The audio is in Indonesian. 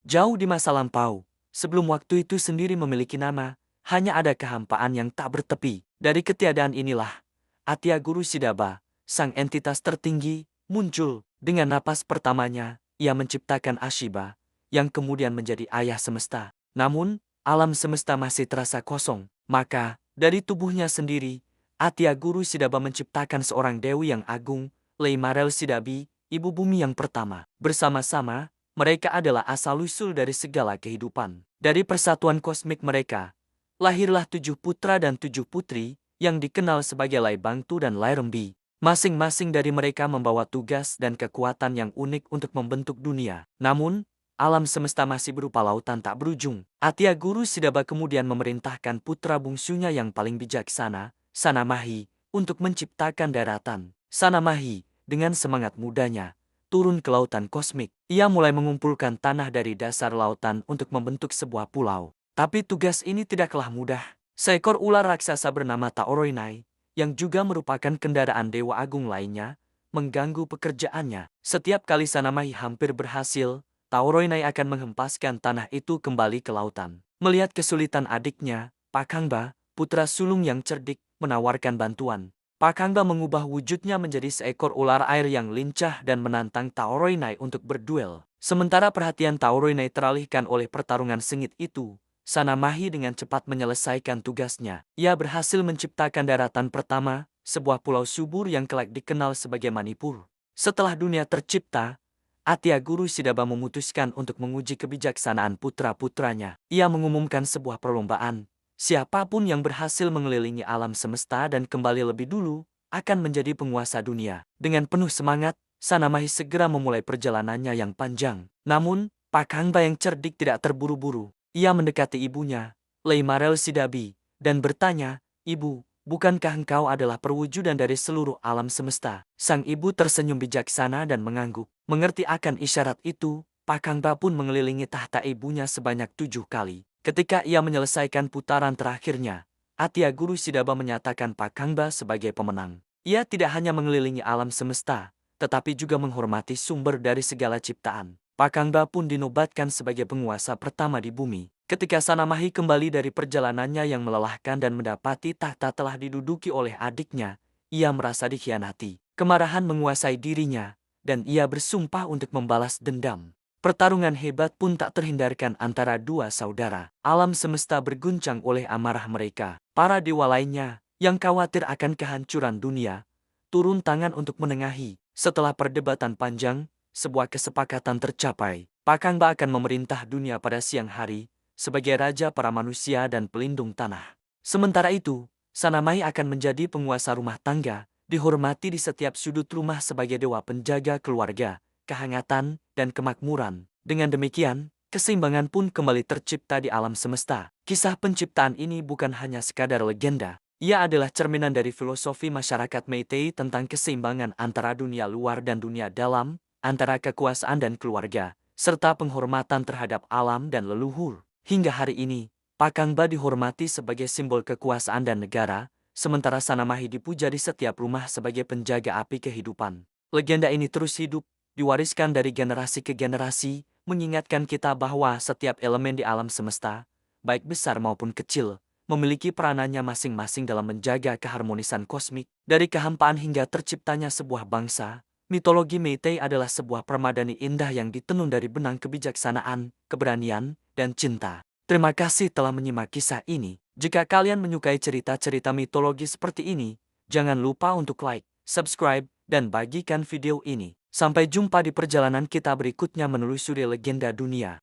Jauh di masa lampau, sebelum waktu itu sendiri memiliki nama, hanya ada kehampaan yang tak bertepi. Dari ketiadaan inilah, Atia Guru Sidaba, sang entitas tertinggi, muncul. Dengan napas pertamanya, ia menciptakan Ashiba, yang kemudian menjadi ayah semesta. Namun, alam semesta masih terasa kosong. Maka, dari tubuhnya sendiri, Atia Guru Sidaba menciptakan seorang dewi yang agung, Leimarel Sidabi, ibu bumi yang pertama. Bersama-sama, mereka adalah asal-usul dari segala kehidupan. Dari persatuan kosmik mereka, lahirlah 7 putra dan 7 putri, yang dikenal sebagai Lai Bangtu dan Lai Rembi. Masing-masing dari mereka membawa tugas dan kekuatan yang unik untuk membentuk dunia. Namun, alam semesta masih berupa lautan tak berujung. Atia Guru Sidaba kemudian memerintahkan putra bungsunya yang paling bijaksana, Sanamahi, untuk menciptakan daratan. Sanamahi, dengan semangat mudanya, turun ke lautan kosmik. Ia mulai mengumpulkan tanah dari dasar lautan untuk membentuk sebuah pulau. Tapi tugas ini tidaklah mudah. Seekor ular raksasa bernama Taoroinai, yang juga merupakan kendaraan Dewa Agung lainnya, mengganggu pekerjaannya. Setiap kali Sanamahi hampir berhasil, Taoroinai akan menghempaskan tanah itu kembali ke lautan. Melihat kesulitan adiknya, Pakangba, putra sulung yang cerdik, menawarkan bantuan. Pakangba mengubah wujudnya menjadi seekor ular air yang lincah dan menantang Taoroinai untuk berduel. Sementara perhatian Taoroinai teralihkan oleh pertarungan sengit itu, Sanamahi dengan cepat menyelesaikan tugasnya. Ia berhasil menciptakan daratan pertama, sebuah pulau subur yang kelak dikenal sebagai Manipur. Setelah dunia tercipta, Atia Guru Sidaba memutuskan untuk menguji kebijaksanaan putra-putranya. Ia mengumumkan sebuah perlombaan. Siapapun yang berhasil mengelilingi alam semesta dan kembali lebih dulu, akan menjadi penguasa dunia. Dengan penuh semangat, Sanamahi segera memulai perjalanannya yang panjang. Namun, Pakangba yang cerdik tidak terburu-buru. Ia mendekati ibunya, Leimarel Sidabi, dan bertanya, "Ibu, bukankah engkau adalah perwujudan dari seluruh alam semesta?" Sang ibu tersenyum bijaksana dan mengangguk. Mengerti akan isyarat itu, Pakangba pun mengelilingi tahta ibunya sebanyak 7 kali. Ketika ia menyelesaikan putaran terakhirnya, Atia Guru Sidaba menyatakan Pakangba sebagai pemenang. Ia tidak hanya mengelilingi alam semesta, tetapi juga menghormati sumber dari segala ciptaan. Pakangba pun dinobatkan sebagai penguasa pertama di bumi. Ketika Sanamahi kembali dari perjalanannya yang melelahkan dan mendapati tahta telah diduduki oleh adiknya, ia merasa dikhianati. Kemarahan menguasai dirinya, dan ia bersumpah untuk membalas dendam. Pertarungan hebat pun tak terhindarkan antara dua saudara. Alam semesta berguncang oleh amarah mereka. Para dewa lainnya, yang khawatir akan kehancuran dunia, turun tangan untuk menengahi. Setelah perdebatan panjang, sebuah kesepakatan tercapai. Pakangba akan memerintah dunia pada siang hari, sebagai raja para manusia dan pelindung tanah. Sementara itu, Sanamahi akan menjadi penguasa rumah tangga, dihormati di setiap sudut rumah sebagai dewa penjaga keluarga, kehangatan, dan kemakmuran. Dengan demikian, keseimbangan pun kembali tercipta di alam semesta. Kisah penciptaan ini bukan hanya sekadar legenda. Ia adalah cerminan dari filosofi masyarakat Meitei tentang keseimbangan antara dunia luar dan dunia dalam, antara kekuasaan dan keluarga, serta penghormatan terhadap alam dan leluhur. Hingga hari ini, Pakangba dihormati sebagai simbol kekuasaan dan negara, sementara Sanamahi dipuja di setiap rumah sebagai penjaga api kehidupan. Legenda ini terus hidup, diwariskan dari generasi ke generasi, mengingatkan kita bahwa setiap elemen di alam semesta, baik besar maupun kecil, memiliki peranannya masing-masing dalam menjaga keharmonisan kosmik. Dari kehampaan hingga terciptanya sebuah bangsa, mitologi Meitei adalah sebuah permadani indah yang ditenun dari benang kebijaksanaan, keberanian, dan cinta. Terima kasih telah menyimak kisah ini. Jika kalian menyukai cerita-cerita mitologi seperti ini, jangan lupa untuk like, subscribe, dan bagikan video ini. Sampai jumpa di perjalanan kita berikutnya menelusuri legenda dunia.